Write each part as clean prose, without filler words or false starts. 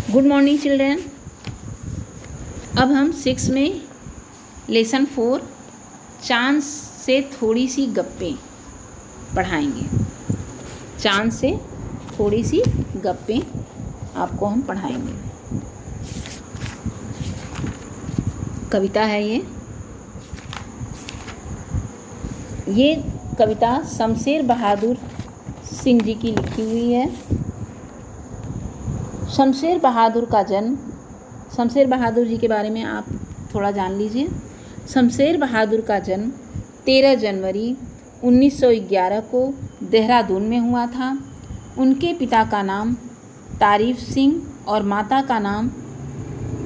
Good morning children. अब हम 6 में लेसन 4 चांद से थोड़ी सी गप्पें पढ़ाएंगे। चांद से थोड़ी सी गप्पें आपको हम पढ़ाएंगे। कविता है ये कविता शमशेर बहादुर सिंह जी की लिखी हुई है। शमशेर बहादुर जी के बारे में आप थोड़ा जान लीजिए। शमशेर बहादुर का जन्म 13 जनवरी 1911 को देहरादून में हुआ था। उनके पिता का नाम तारीफ सिंह और माता का नाम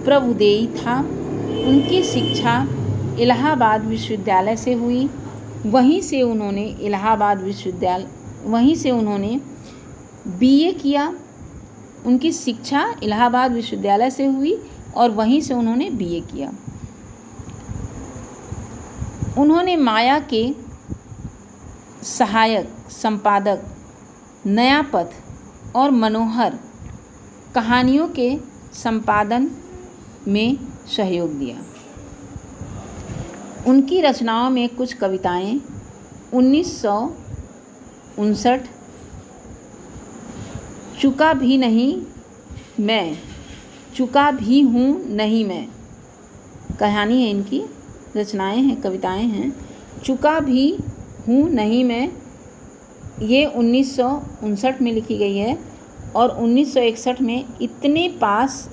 प्रभुदेई था। उनकी शिक्षा इलाहाबाद विश्वविद्यालय से हुई। वहीं से उन्होंने बीए किया। उनकी शिक्षा इलाहाबाद विश्वविद्यालय से हुई और वहीं से उन्होंने बीए किया। उन्होंने माया के सहायक संपादक नया पथ और मनोहर कहानियों के संपादन में सहयोग दिया। उनकी रचनाओं में कुछ कविताएं 1959 चुका भी हूँ नहीं मैं कहानी है, इनकी रचनाएं हैं, कविताएं हैं। चुका भी हूँ नहीं मैं ये 1959 में लिखी गई है और 1961 में इतने पास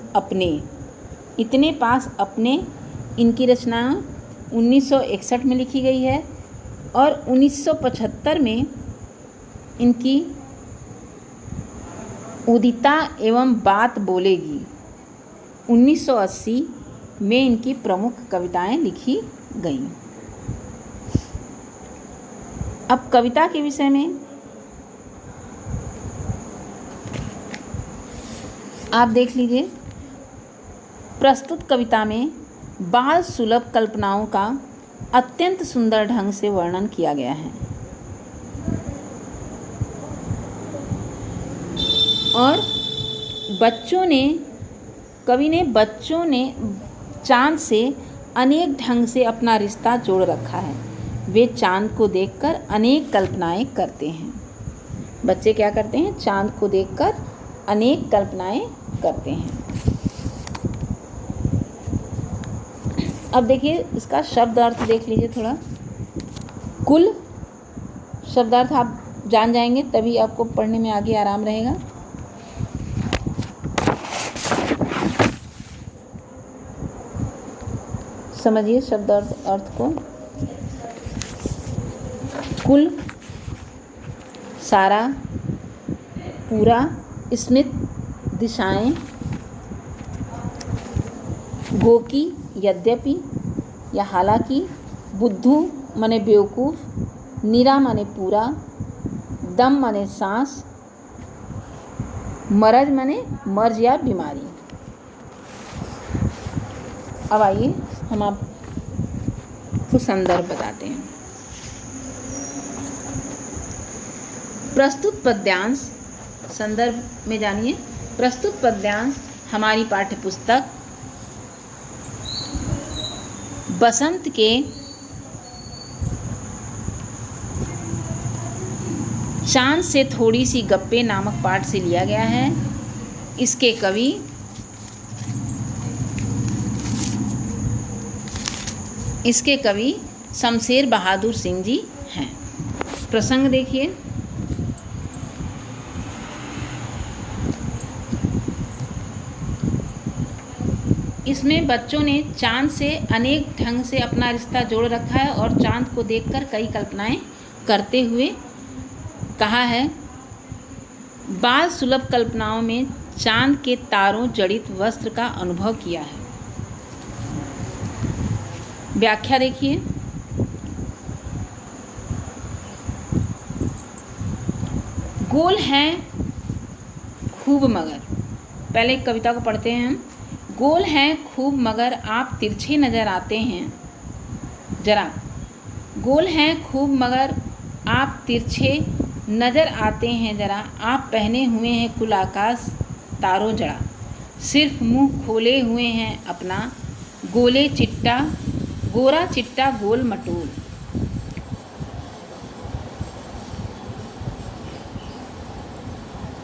अपने इनकी रचना 1961 में लिखी गई है और 1975 में इनकी उदिता एवं बात बोलेगी 1980 में इनकी प्रमुख कविताएं लिखी गईं। अब कविता के विषय में आप देख लीजिए। प्रस्तुत कविता में बाल सुलभ कल्पनाओं का अत्यंत सुंदर ढंग से वर्णन किया गया है और कवि ने बच्चों ने चांद से अनेक ढंग से अपना रिश्ता जोड़ रखा है। वे चांद को देखकर अनेक कल्पनाएं करते हैं। बच्चे क्या करते हैं? चांद को देखकर अनेक कल्पनाएं करते हैं। अब देखिए इसका शब्द अर्थ देख लीजिए थोड़ा। कुल शब्दार्थ आप जान जाएंगे तभी आपको पढ़ने में आगे आराम रहेगा। समझिए शब्द अर्थ को। कुल, सारा, पूरा, स्मित, दिशाएं, गोकी, यद्यपि या हालांकि, बुद्धू माने बेवकूफ़, नीरा माने पूरा, दम माने सांस, मरज माने मर्ज या बीमारी। अब आइए हम आपको संदर्भ बताते हैं। प्रस्तुत पद्यांश संदर्भ में जानिए। प्रस्तुत पद्यांश हमारी पाठ्यपुस्तक बसंत के चांद से थोड़ी सी गप्पे नामक पाठ से लिया गया है। इसके कवि शमशेर बहादुर सिंह जी हैं। प्रसंग देखिए। इसमें बच्चों ने चांद से अनेक ढंग से अपना रिश्ता जोड़ रखा है और चांद को देखकर कई कल्पनाएं करते हुए कहा है। बाल सुलभ कल्पनाओं में चांद के तारों जड़ित वस्त्र का अनुभव किया है। व्याख्या देखिए। गोल हैं खूब मगर, पहले कविता को पढ़ते हैं हम। गोल हैं खूब मगर आप तिरछे नज़र आते हैं जरा। गोल हैं खूब मगर आप तिरछे नज़र आते हैं जरा। आप पहने हुए हैं कुल आकाश तारों जड़ा। सिर्फ मुंह खोले हुए हैं अपना, गोरा चिट्टा गोल मटोल।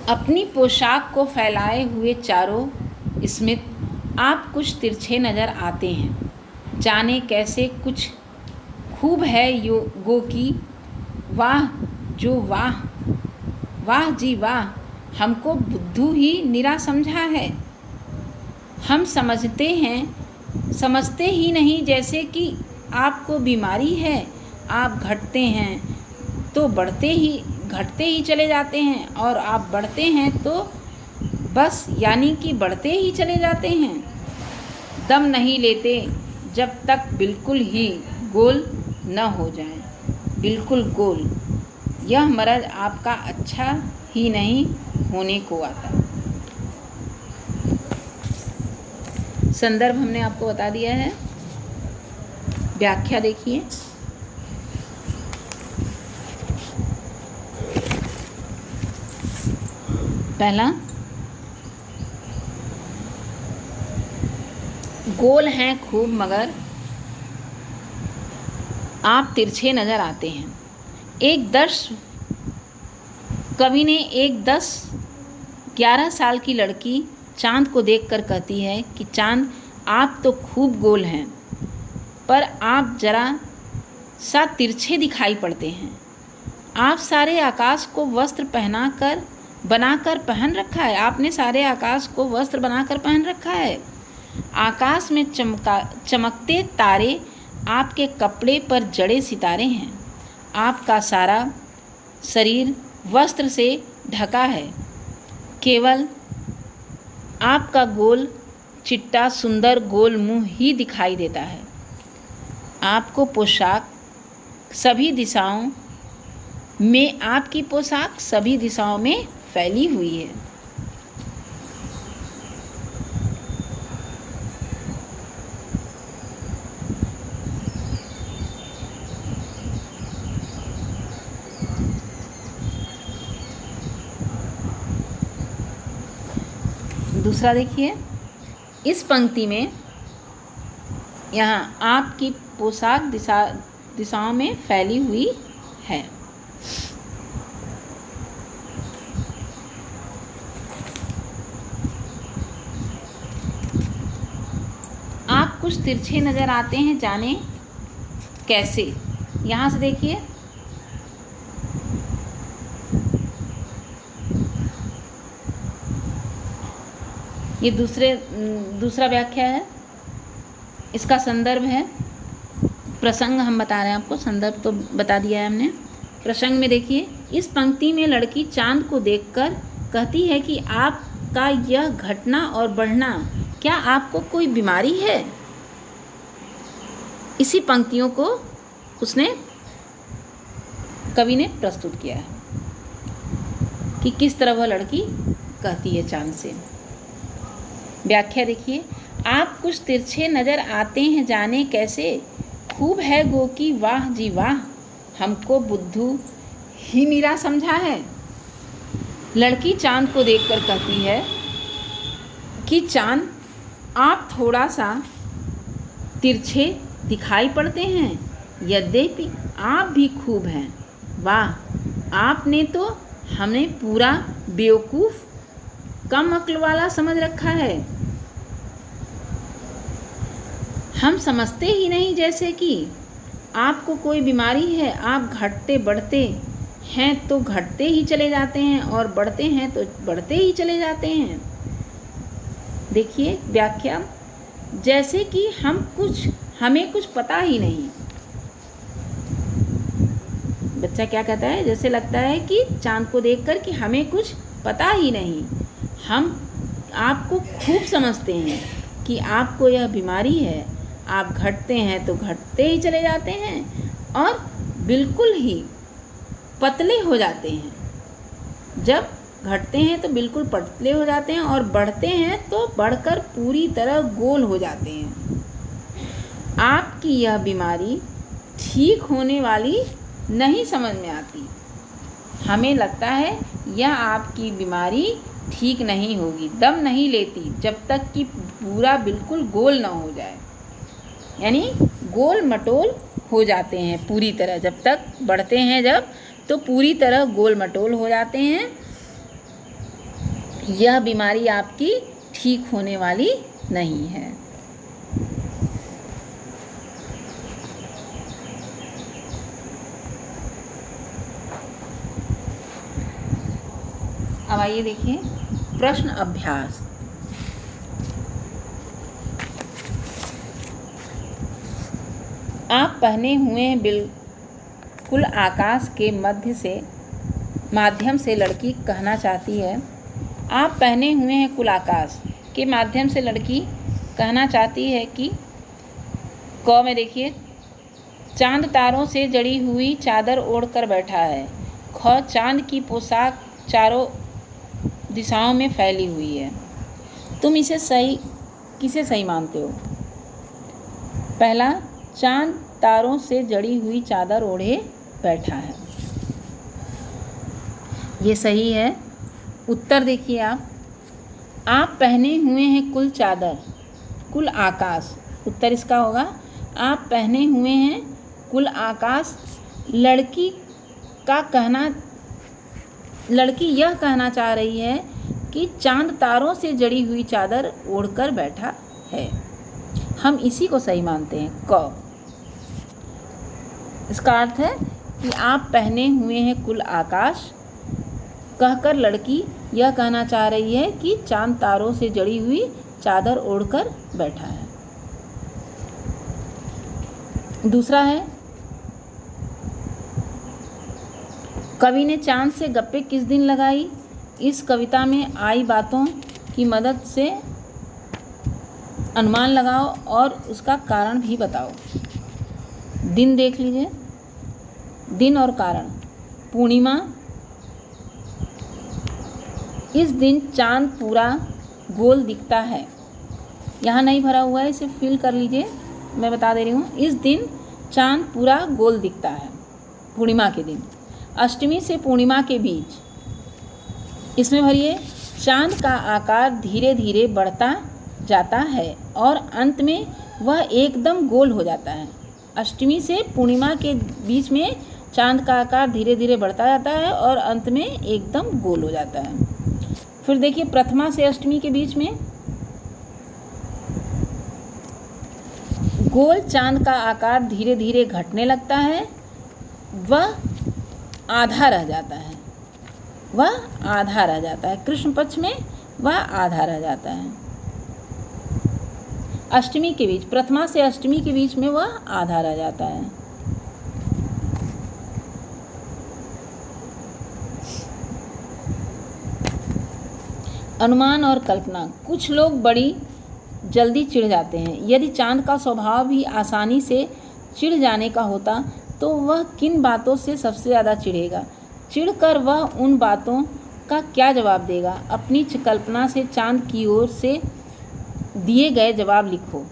अपनी पोशाक को फैलाए हुए चारों स्मित आप कुछ तिरछे नजर आते हैं, जाने कैसे कुछ खूब है गो की वाह जो वाह, वाह जी वाह, हमको बुद्धू ही निरा समझा है। हम समझते ही नहीं जैसे कि आपको बीमारी है। आप घटते ही चले जाते हैं, और आप बढ़ते हैं तो बस यानी कि बढ़ते ही चले जाते हैं। दम नहीं लेते जब तक बिल्कुल ही गोल न हो जाए, बिल्कुल गोल। यह मर्ज आपका अच्छा ही नहीं होने को आता। संदर्भ हमने आपको बता दिया है, व्याख्या देखिए। पहला, गोल हैं खूब मगर आप तिरछे नजर आते हैं। कवि ने एक 10-11 साल की लड़की चांद को देखकर कहती है कि चांद, आप तो खूब गोल हैं, पर आप जरा सा तिरछे दिखाई पड़ते हैं। आप सारे आकाश को वस्त्र बनाकर पहन रखा है। आपने सारे आकाश को वस्त्र बनाकर पहन रखा है। आकाश में चमकते तारे आपके कपड़े पर जड़े सितारे हैं। आपका सारा शरीर वस्त्र से ढका है, केवल आपका गोल चिट्टा सुंदर गोल मुंह ही दिखाई देता है। आपकी पोशाक सभी दिशाओं में फैली हुई है। दूसरा देखिए, इस पंक्ति में यहाँ आपकी पोशाक दिशाओं में फैली हुई है। आप कुछ तिरछे नजर आते हैं, जाने कैसे। यहाँ से देखिए, ये दूसरा व्याख्या है। इसका संदर्भ है, प्रसंग हम बता रहे हैं आपको, संदर्भ तो बता दिया है हमने। प्रसंग में देखिए, इस पंक्ति में लड़की चांद को देखकर कहती है कि आपका यह घटना और बढ़ना, क्या आपको कोई बीमारी है। इसी पंक्तियों को कवि ने प्रस्तुत किया है कि किस तरह वह लड़की कहती है चांद से। व्याख्या देखिए, आप कुछ तिरछे नजर आते हैं, जाने कैसे खूब है गो की वाह जी वाह, हमको बुद्धू ही निरा समझा है। लड़की चांद को देखकर कहती है कि चांद, आप थोड़ा सा तिरछे दिखाई पड़ते हैं, यद्यपि आप भी खूब हैं। वाह, आपने तो हमें पूरा बेवकूफ़ कम अक्ल वाला समझ रखा है। हम समझते ही नहीं जैसे कि आपको कोई बीमारी है। आप घटते बढ़ते हैं तो घटते ही चले जाते हैं, और बढ़ते हैं तो बढ़ते ही चले जाते हैं। देखिए व्याख्या, जैसे कि हमें कुछ पता ही नहीं। बच्चा क्या कहता है, जैसे लगता है कि चांद को देखकर कि हमें कुछ पता ही नहीं। हम आपको खूब समझते हैं कि आपको यह बीमारी है। आप घटते हैं तो घटते ही चले जाते हैं, और बिल्कुल ही पतले हो जाते हैं। जब घटते हैं तो बिल्कुल पतले हो जाते हैं, और बढ़ते हैं तो बढ़कर पूरी तरह गोल हो जाते हैं। आपकी यह बीमारी ठीक होने वाली नहीं समझ में आती। हमें लगता है यह आपकी बीमारी ठीक नहीं होगी, दम नहीं लेती जब तक कि पूरा बिल्कुल गोल ना हो जाए। यानी गोल मटोल हो जाते हैं पूरी तरह, जब तक बढ़ते हैं जब तो पूरी तरह गोल मटोल हो जाते हैं, यह बीमारी आपकी ठीक होने वाली नहीं है। अब आइए देखिए प्रश्न अभ्यास। आप पहने हुए हैं बिल्कुल आकाश के माध्यम से लड़की कहना चाहती है। आप पहने हुए हैं कुल आकाश के माध्यम से लड़की कहना चाहती है कि क में देखिए चांद तारों से जड़ी हुई चादर ओढ़कर बैठा है। ख चांद की पोशाक चारों दिशाओं में फैली हुई है। तुम इसे किसे सही मानते हो? पहला, चांद तारों से जड़ी हुई चादर ओढ़े बैठा है, ये सही है। उत्तर देखिए आप पहने हुए हैं कुल चादर कुल आकाश, उत्तर इसका होगा आप पहने हुए हैं कुल आकाश। लड़की यह कहना चाह रही है कि चांद तारों से जड़ी हुई चादर ओढ़कर बैठा है, हम इसी को सही मानते हैं। क इसका अर्थ है कि आप पहने हुए हैं कुल आकाश कहकर लड़की यह कहना चाह रही है कि चांद तारों से जड़ी हुई चादर ओढ़कर बैठा है। दूसरा है, कवि ने चांद से गप्पे किस दिन लगाई? इस कविता में आई बातों की मदद से अनुमान लगाओ और उसका कारण भी बताओ। दिन देख लीजिए, दिन और कारण। पूर्णिमा, इस दिन चांद पूरा गोल दिखता है। यहाँ नहीं भरा हुआ है, इसे फिल कर लीजिए, मैं बता दे रही हूँ। इस दिन चांद पूरा गोल दिखता है, पूर्णिमा के दिन। अष्टमी से पूर्णिमा के बीच, इसमें भरिए चांद का आकार धीरे धीरे बढ़ता जाता है और अंत में वह एकदम गोल हो जाता है। अष्टमी से पूर्णिमा के बीच में चांद का आकार धीरे धीरे बढ़ता जाता है और अंत में एकदम गोल हो जाता है। फिर देखिए प्रथमा से अष्टमी के बीच में गोल चांद का आकार धीरे धीरे घटने लगता है, वह आधा रह जाता है, कृष्ण पक्ष में वह आधा रह जाता है। अष्टमी के बीच, प्रथमा से अष्टमी के बीच में वह आधा रह जाता है। अनुमान और कल्पना। कुछ लोग बड़ी जल्दी चिढ़ जाते हैं। यदि चांद का स्वभाव भी आसानी से चिढ़ जाने का होता तो वह किन बातों से सबसे ज़्यादा चिढ़ेगा? चिढ़कर वह उन बातों का क्या जवाब देगा? अपनी कल्पना से चांद की ओर से दिए गए जवाब लिखो।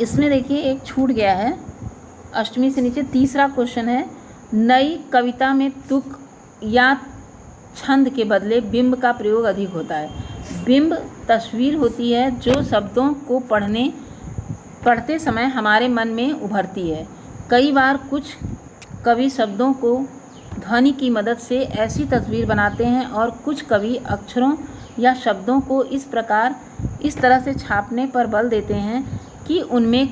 इसमें देखिए एक छूट गया है, अष्टमी से नीचे तीसरा क्वेश्चन है। नई कविता में तुक या छंद के बदले बिंब का प्रयोग अधिक होता है। बिंब तस्वीर होती है जो शब्दों को पढ़ते समय हमारे मन में उभरती है। कई बार कुछ कवि शब्दों को ध्वनि की मदद से ऐसी तस्वीर बनाते हैं और कुछ कवि अक्षरों या शब्दों को इस तरह से छापने पर बल देते हैं कि उनमें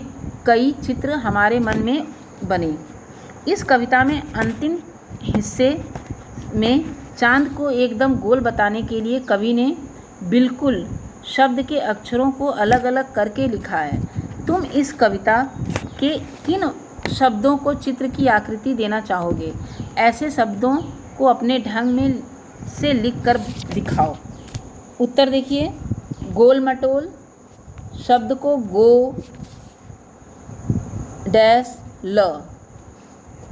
कई चित्र हमारे मन में बने। इस कविता में अंतिम हिस्से में चांद को एकदम गोल बताने के लिए कवि ने बिल्कुल शब्द के अक्षरों को अलग अलग करके लिखा है। तुम इस कविता के किन शब्दों को चित्र की आकृति देना चाहोगे? ऐसे शब्दों को अपने ढंग में से लिख कर दिखाओ। उत्तर देखिए, गोल मटोल शब्द को गो डैश ल,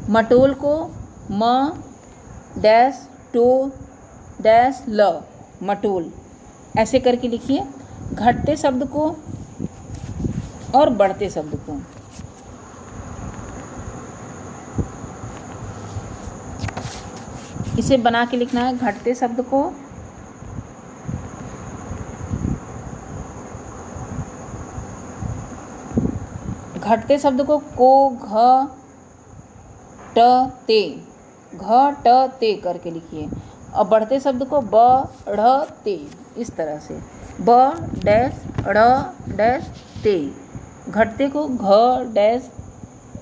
मटोल को म डैश टो डैश ल, मटोल। ऐसे करके लिखिए। घटते शब्द को और बढ़ते शब्द को इसे बना के लिखना है। घटते शब्द को को घ ट ते, घ ट ते करके लिखिए। और बढ़ते शब्द को ब ढ़ ते, इस तरह से ब डैश ढ़ डैश ते। घटते को घ डैश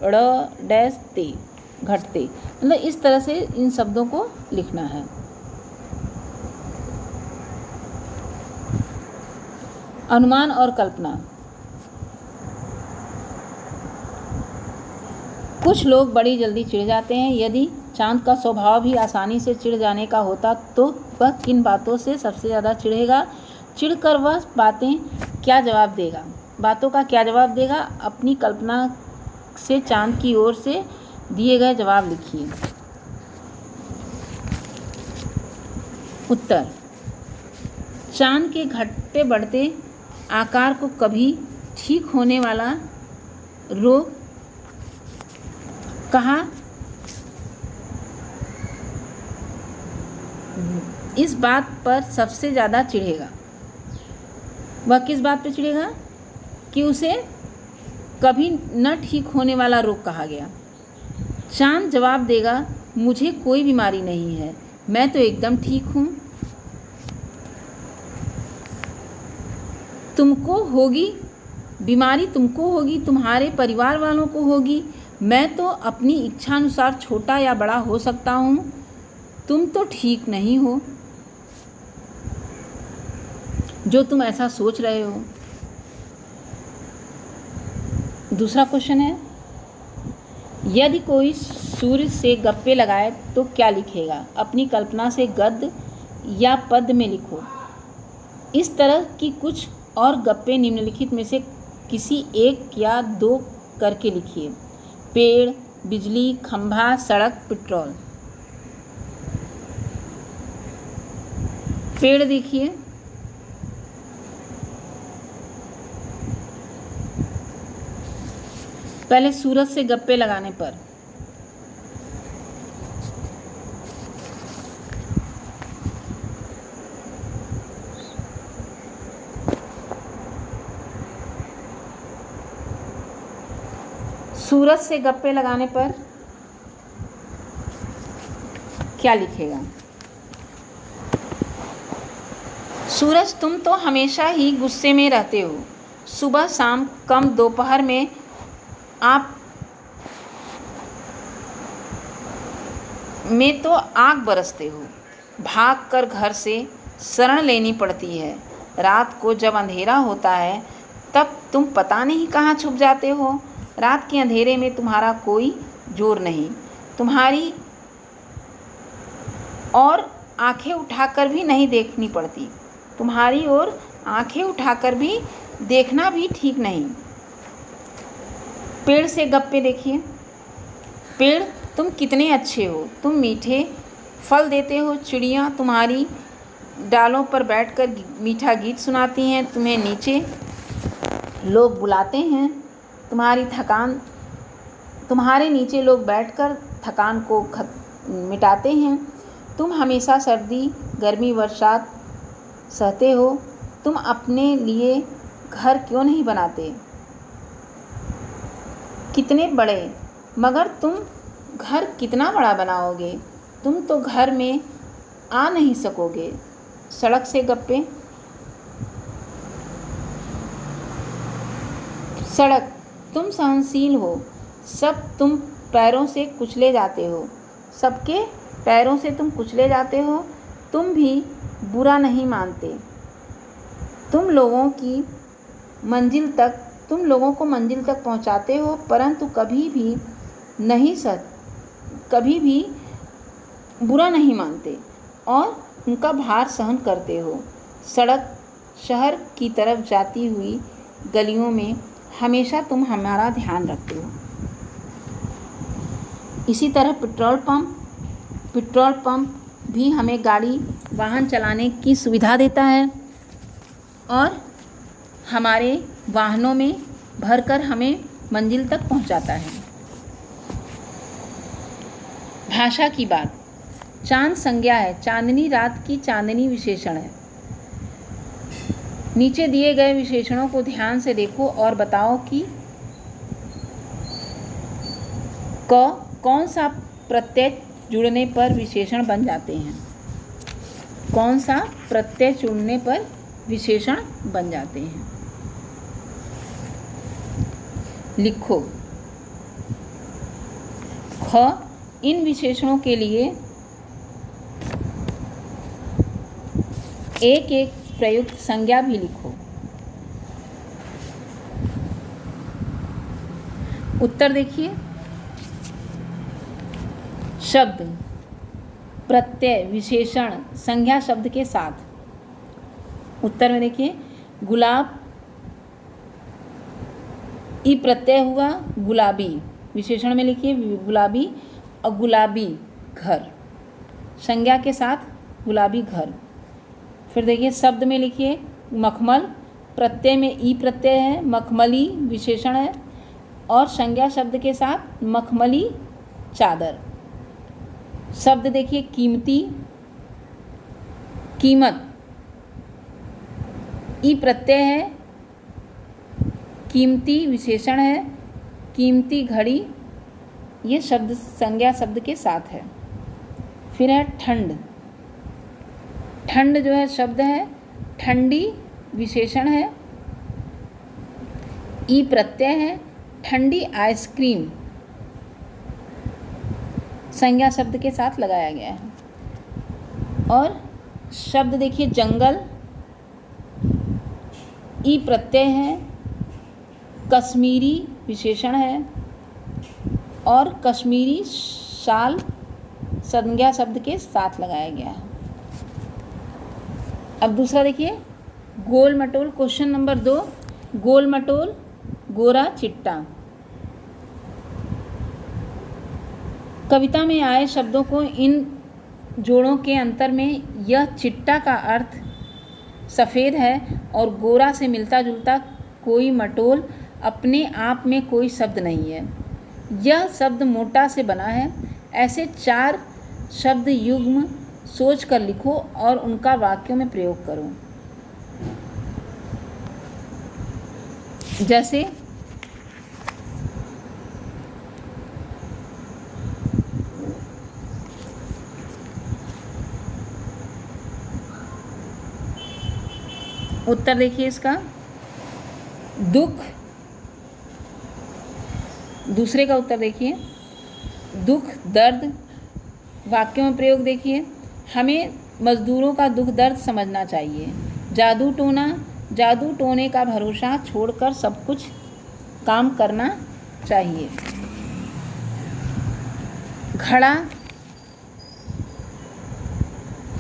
ढ़ डैश ते, घटते। मतलब इस तरह से इन शब्दों को लिखना है। अनुमान और कल्पना। कुछ लोग बड़ी जल्दी चिढ़ जाते हैं। यदि चांद का स्वभाव भी आसानी से चिढ़ जाने का होता तो वह किन बातों से सबसे ज़्यादा चिढ़ेगा? चिढ़कर वह बातों का क्या जवाब देगा? अपनी कल्पना से चांद की ओर से दिए गए जवाब लिखिए। उत्तर, चांद के घटते बढ़ते आकार को कभी ठीक होने वाला रोग कहा? इस बात पर सबसे ज़्यादा चिढ़ेगा। वह किस बात पर चिढ़ेगा? कि उसे कभी न ठीक होने वाला रोग कहा गया। चांद जवाब देगा, मुझे कोई बीमारी नहीं है, मैं तो एकदम ठीक हूँ। तुमको होगी बीमारी, तुमको होगी, तुम्हारे परिवार वालों को होगी। मैं तो अपनी इच्छानुसार छोटा या बड़ा हो सकता हूँ, तुम तो ठीक नहीं हो जो तुम ऐसा सोच रहे हो। दूसरा क्वेश्चन है, यदि कोई सूर्य से गप्पे लगाए तो क्या लिखेगा? अपनी कल्पना से गद्य या पद्य में लिखो। इस तरह की कुछ और गप्पे निम्नलिखित में से किसी एक या दो करके लिखिए। पेड़, बिजली, खंभा, सड़क, पेट्रोल। पेड़ देखिए, पहले सूरज से गप्पे लगाने पर क्या लिखेगा? सूरज, तुम तो हमेशा ही गुस्से में रहते हो। सुबह शाम कम दोपहर में आप में तो आग बरसते हो। भाग कर घर से शरण लेनी पड़ती है। रात को जब अंधेरा होता है तब तुम पता नहीं कहाँ छुप जाते हो। रात के अंधेरे में तुम्हारा कोई जोर नहीं। तुम्हारी और आंखें उठाकर भी नहीं देखनी पड़ती। तुम्हारी ओर आंखें उठाकर भी देखना भी ठीक नहीं। पेड़ से गप्पे देखिए। पेड़, तुम कितने अच्छे हो, तुम मीठे फल देते हो। चिड़ियाँ तुम्हारी डालों पर बैठकर मीठा गीत सुनाती हैं। तुम्हें नीचे लोग बुलाते हैं। तुम्हारे नीचे लोग बैठकर थकान को मिटाते हैं। तुम हमेशा सर्दी, गर्मी, बरसात सहते हो। तुम अपने लिए घर क्यों नहीं बनाते? कितने बड़े, मगर तुम घर कितना बड़ा बनाओगे? तुम तो घर में आ नहीं सकोगे। सड़क से गप्पे। सड़क, तुम सहनशील हो। सबके पैरों से कुचले जाते हो। तुम भी बुरा नहीं मानते। तुम लोगों को मंजिल तक पहुंचाते हो, परंतु कभी भी बुरा नहीं मानते और उनका भार सहन करते हो। शहर की तरफ जाती हुई गलियों में हमेशा तुम हमारा ध्यान रखते हो। इसी तरह पेट्रोल पंप भी हमें वाहन चलाने की सुविधा देता है और हमारे वाहनों में भरकर हमें मंजिल तक पहुंचाता है। भाषा की बात। चांद संज्ञा है, चांदनी रात की चांदनी विशेषण है। नीचे दिए गए विशेषणों को ध्यान से देखो और बताओ कि कौन सा प्रत्यय जुड़ने पर विशेषण बन जाते हैं। कौन सा प्रत्यय जुड़ने पर विशेषण बन जाते हैं। लिखो। ख। इन विशेषणों के लिए एक एक प्रयुक्त संज्ञा भी लिखो। उत्तर देखिए। शब्द, प्रत्यय, विशेषण, संज्ञा शब्द के साथ। उत्तर में देखिए, गुलाब ई प्रत्यय हुआ गुलाबी। विशेषण में लिखिए गुलाबी और गुलाबी घर, संज्ञा के साथ गुलाबी घर। फिर देखिए शब्द में लिखिए मखमल, प्रत्यय में ई प्रत्यय है, मखमली विशेषण है और संज्ञा शब्द के साथ मखमली चादर। शब्द देखिए कीमती, कीमत ई प्रत्यय है, कीमती विशेषण है, कीमती घड़ी ये शब्द संज्ञा शब्द के साथ है। फिर है ठंड, ठंड जो है शब्द है, ठंडी विशेषण है, ई प्रत्यय है, ठंडी आइसक्रीम संज्ञा शब्द के साथ लगाया गया है। और शब्द देखिए जंगल ई प्रत्यय है, कश्मीरी विशेषण है और कश्मीरी शाल संज्ञा शब्द के साथ लगाया गया है। अब दूसरा देखिए गोल मटोल। क्वेश्चन नंबर 2, गोल मटोल गोरा चिट्टा। कविता में आए शब्दों को इन जोड़ों के अंतर में यह चिट्टा का अर्थ सफ़ेद है और गोरा से मिलता जुलता कोई मटोल अपने आप में कोई शब्द नहीं है। यह शब्द मोटा से बना है। ऐसे 4 शब्द युग्म सोच कर लिखो और उनका वाक्यों में प्रयोग करो। जैसे उत्तर देखिए इसका दुख, दूसरे का उत्तर देखिए दुख दर्द। वाक्यों में प्रयोग देखिए, हमें मजदूरों का दुख दर्द समझना चाहिए। जादू टोना, जादू टोने का भरोसा छोड़कर सब कुछ काम करना चाहिए। घड़ा,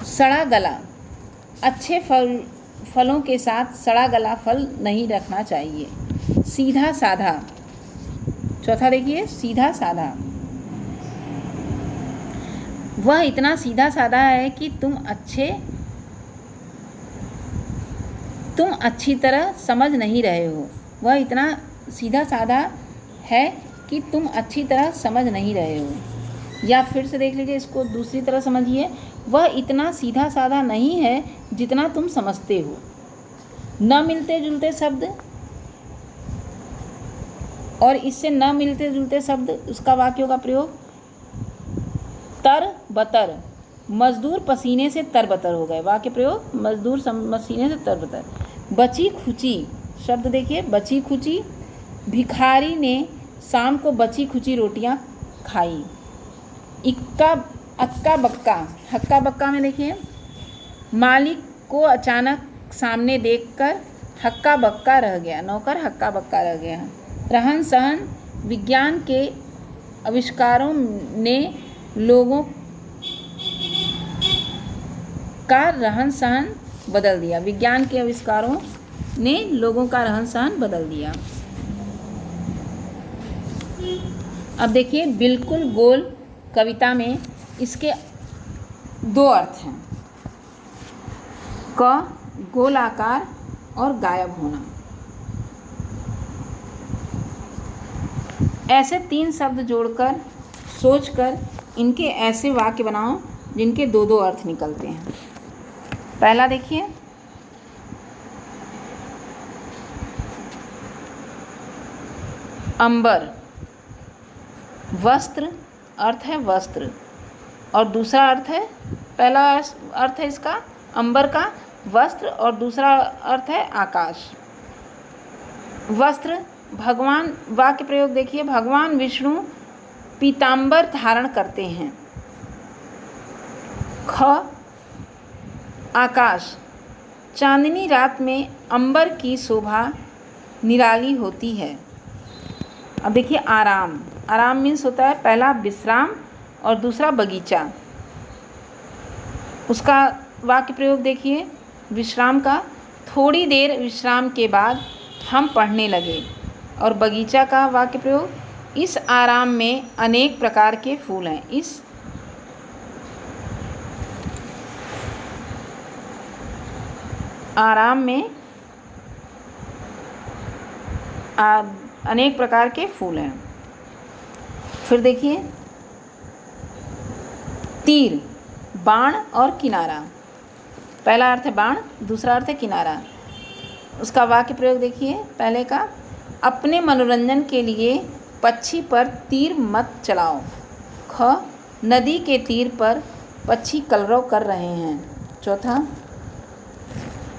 सड़ा गला, अच्छे फलों के साथ सड़ा गला फल नहीं रखना चाहिए। सीधा साधा, चौथा देखिए सीधा साधा, वह इतना सीधा साधा है कि तुम अच्छी तरह समझ नहीं रहे हो। वह इतना सीधा साधा है कि तुम अच्छी तरह समझ नहीं रहे हो। या फिर से देख लीजिए, इसको दूसरी तरह समझिए, वह इतना सीधा साधा नहीं है जितना तुम समझते हो। न मिलते जुलते शब्द और इससे न मिलते जुलते शब्द, उसका वाक्यों का प्रयोग। तर बतर, मजदूर पसीने से तरबतर हो गए। वाक्य प्रयोग मजदूर पसीने से तरबतर। बची खुची शब्द देखिए, बची खुची, भिखारी ने शाम को बची खुची रोटियां खाई। अक्का बक्का, हक्का बक्का में देखिए मालिक को अचानक सामने देखकर हक्का बक्का रह गया, नौकर हक्का बक्का रह गया। रहन सहन, विज्ञान के आविष्कारों ने लोगों का रहन सहन बदल दिया। विज्ञान के आविष्कारों ने लोगों का रहन सहन बदल दिया। अब देखिए, बिल्कुल गोल कविता में इसके दो अर्थ हैं, क गोल आकार और गायब होना। ऐसे 3 शब्द जोड़कर सोचकर इनके ऐसे वाक्य बनाओ जिनके 2-2 अर्थ निकलते हैं। पहला देखिए, अंबर, वस्त्र, अर्थ है वस्त्र, और दूसरा अर्थ है, पहला अर्थ है इसका अंबर का वस्त्र और दूसरा अर्थ है आकाश। वस्त्र, भगवान, वाक्य प्रयोग देखिए, भगवान विष्णु पीतांबर धारण करते हैं। ख, आकाश, चांदनी रात में अंबर की शोभा निराली होती है। अब देखिए, आराम, आराम मीन्स होता है पहला विश्राम और दूसरा बगीचा। उसका वाक्य प्रयोग देखिए, विश्राम का, थोड़ी देर विश्राम के बाद हम पढ़ने लगे। और बगीचा का वाक्य प्रयोग, इस आराम में अनेक प्रकार के फूल हैं। इस आराम में अनेक प्रकार के फूल हैं। फिर देखिए, तीर, बाण और किनारा। पहला अर्थ है बाण, दूसरा अर्थ है किनारा। उसका वाक्य प्रयोग देखिए, पहले का, अपने मनोरंजन के लिए पक्षी पर तीर मत चलाओ। ख, नदी के तीर पर पक्षी कलरव कर रहे हैं। चौथा,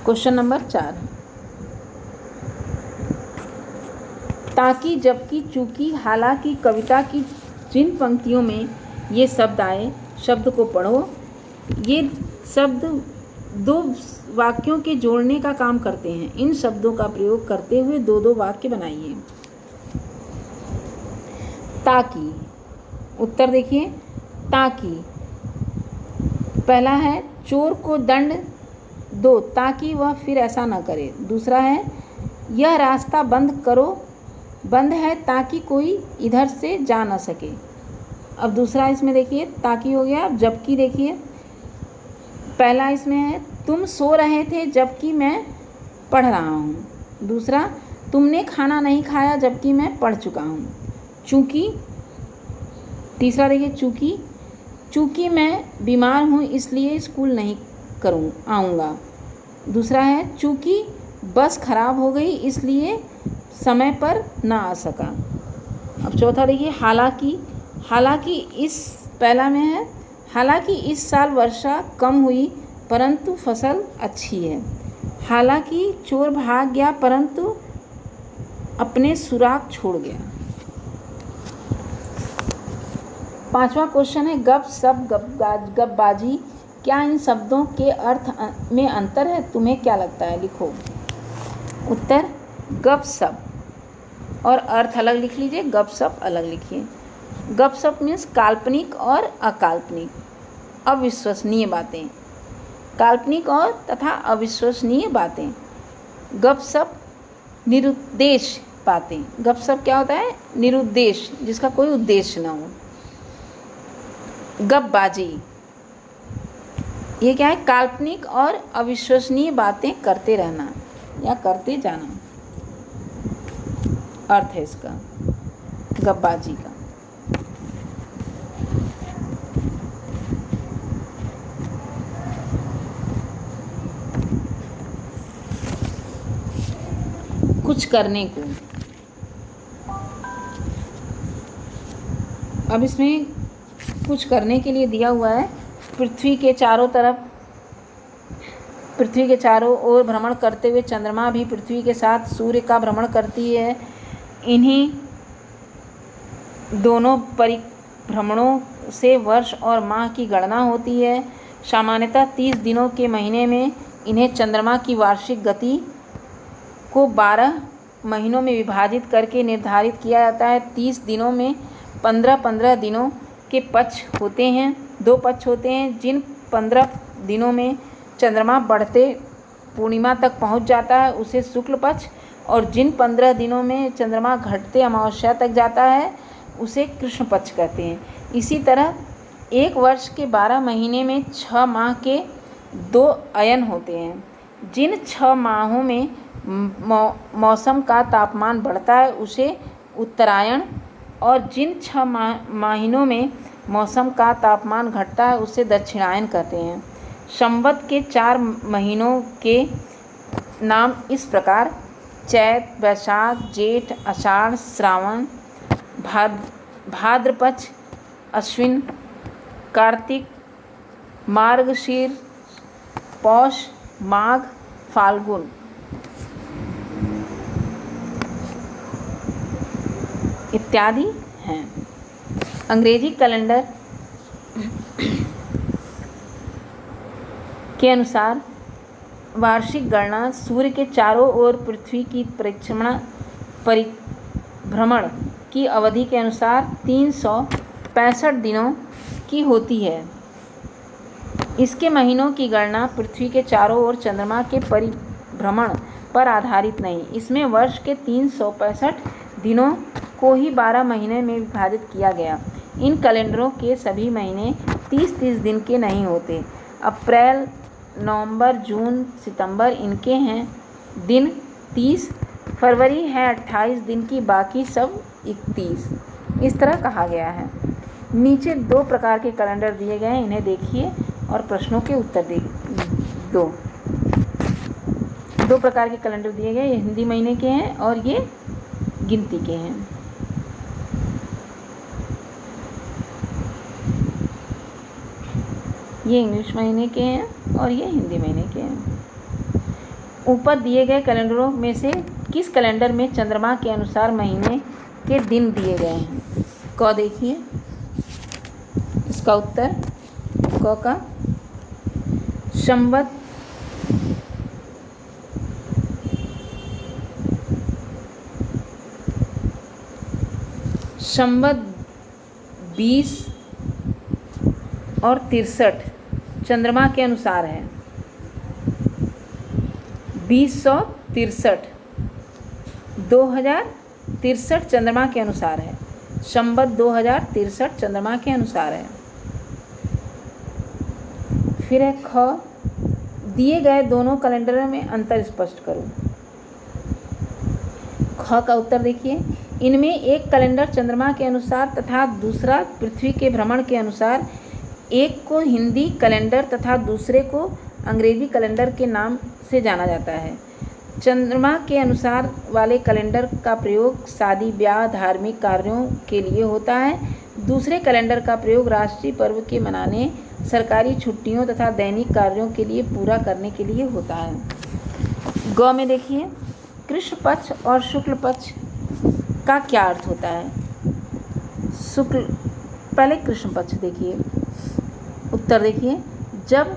क्वेश्चन नंबर 4, ताकि, जबकि, चूंकि, हालांकि कविता की जिन पंक्तियों में ये शब्द आए, शब्द को पढ़ो। ये शब्द 2 वाक्यों के जोड़ने का काम करते हैं। इन शब्दों का प्रयोग करते हुए 2-2 वाक्य बनाइए। ताकि, उत्तर देखिए, ताकि, पहला है चोर को दंड दो ताकि वह फिर ऐसा न करे। दूसरा है, यह रास्ता बंद है ताकि कोई इधर से जा न सके। अब दूसरा इसमें देखिए, ताकि हो गया। अब जबकि देखिए, पहला इसमें है, तुम सो रहे थे जबकि मैं पढ़ रहा हूँ। दूसरा, तुमने खाना नहीं खाया जबकि मैं पढ़ चुका हूँ। चूँकि, तीसरा देखिए, चूँकि मैं बीमार हूँ इसलिए स्कूल नहीं आऊँगा। दूसरा है, चूँकि बस खराब हो गई इसलिए समय पर ना आ सका। अब चौथा देखिए, हालांकि इस, पहला में है, हालांकि इस साल वर्षा कम हुई परंतु फसल अच्छी है। हालांकि चोर भाग गया परंतु अपने सुराग छोड़ गया। 5वां क्वेश्चन है, गप सप गपबाजी, क्या इन शब्दों के अर्थ में अंतर है? तुम्हें क्या लगता है? लिखो। उत्तर, गप सप और अर्थ अलग लिख लीजिए, गप सप अलग लिखिए। गप सप मीन्स काल्पनिक और अकाल्पनिक, अविश्वसनीय बातें। काल्पनिक और तथा अविश्वसनीय बातें। गप सप निरुद्देश्य बातें। गप सप क्या होता है? निरुद्देश्य, जिसका कोई उद्देश्य ना हो। गपबाजी, ये क्या है? काल्पनिक और अविश्वसनीय बातें करते रहना या करते जाना, अर्थ है इसका गपबाजी का। कुछ करने को, अब इसमें कुछ करने के लिए दिया हुआ है, पृथ्वी के चारों ओर भ्रमण करते हुए चंद्रमा भी पृथ्वी के साथ सूर्य का भ्रमण करती है। इन्हीं दोनों परिभ्रमणों से वर्ष और माह की गणना होती है। सामान्यतः 30 दिनों के महीने में इन्हें चंद्रमा की वार्षिक गति को 12 महीनों में विभाजित करके निर्धारित किया जाता है। 30 दिनों में 15-15 दिनों के पक्ष होते हैं, 2 पक्ष होते हैं। जिन 15 दिनों में चंद्रमा बढ़ते पूर्णिमा तक पहुंच जाता है उसे शुक्ल पक्ष, और जिन 15 दिनों में चंद्रमा घटते अमावस्या तक जाता है उसे कृष्ण पक्ष कहते हैं। इसी तरह एक वर्ष के 12 महीने में 6 माह के 2 अयन होते हैं। जिन 6 माहों में मौसम का तापमान बढ़ता है उसे उत्तरायण, और जिन 6 महीनों में मौसम का तापमान घटता है उसे दक्षिणायन कहते हैं। संवत के 4 महीनों के नाम इस प्रकार: चैत, वैशाख, जेठ, आषाढ़, श्रावण, भाद्रपक्ष, अश्विन, कार्तिक, मार्गशीर्ष, पौष, माघ, फाल्गुन इत्यादि हैं। अंग्रेजी कैलेंडर के अनुसार वार्षिक गणना सूर्य के चारों ओर पृथ्वी की परिभ्रमण की अवधि के अनुसार 365 दिनों की होती है। इसके महीनों की गणना पृथ्वी के चारों ओर चंद्रमा के परिभ्रमण पर आधारित नहीं। इसमें वर्ष के 365 दिनों को ही 12 महीने में विभाजित किया गया। इन कैलेंडरों के सभी महीने 30-30 दिन के नहीं होते। अप्रैल, नवंबर, जून, सितंबर इनके हैं दिन 30, फरवरी है 28 दिन की, बाकी सब 31। इस तरह कहा गया है। नीचे 2 प्रकार के कैलेंडर दिए गए हैं, इन्हें देखिए और प्रश्नों के उत्तर दो 2 प्रकार के कैलेंडर दिए गए, ये हिंदी महीने के हैं और ये गिनती के हैं। ये इंग्लिश महीने के हैं और ये हिंदी महीने के हैं। ऊपर दिए गए कैलेंडरों में से किस कैलेंडर में चंद्रमा के अनुसार महीने के दिन दिए गए हैं? क देखिए, इसका उत्तर क का संवत संवत 20 और 63 चंद्रमा के अनुसार है। 2063 2063 चंद्रमा के अनुसार है। संवत 2063 चंद्रमा के अनुसार है। फिर है ख, दिए गए दोनों कैलेंडरों में अंतर स्पष्ट करो। ख का उत्तर देखिए, इनमें एक कैलेंडर चंद्रमा के अनुसार तथा दूसरा पृथ्वी के भ्रमण के अनुसार, एक को हिंदी कैलेंडर तथा दूसरे को अंग्रेजी कैलेंडर के नाम से जाना जाता है। चंद्रमा के अनुसार वाले कैलेंडर का प्रयोग शादी ब्याह धार्मिक कार्यों के लिए होता है। दूसरे कैलेंडर का प्रयोग राष्ट्रीय पर्व के मनाने, सरकारी छुट्टियों तथा दैनिक कार्यों के लिए पूरा करने के लिए होता है। ग में देखिए, कृष्ण पक्ष और शुक्ल पक्ष का क्या अर्थ होता है? पहले कृष्ण पक्ष देखिए, उत्तर देखिए, जब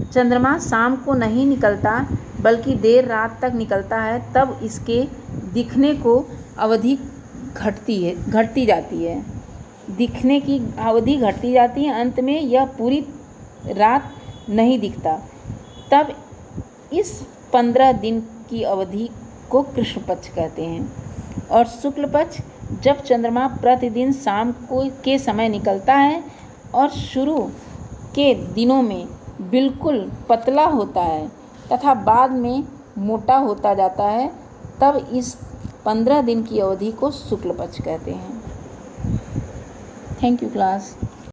चंद्रमा शाम को नहीं निकलता बल्कि देर रात तक निकलता है तब इसके दिखने को अवधि घटती जाती है। दिखने की अवधि घटती जाती है, अंत में यह पूरी रात नहीं दिखता, तब इस 15 दिन की अवधि को कृष्ण पक्ष कहते हैं। और शुक्ल पक्ष जब चंद्रमा प्रतिदिन शाम को के समय निकलता है और शुरू के दिनों में बिल्कुल पतला होता है तथा बाद में मोटा होता जाता है, तब इस 15 दिन की अवधि को शुक्ल पक्ष कहते हैं। Thank you class.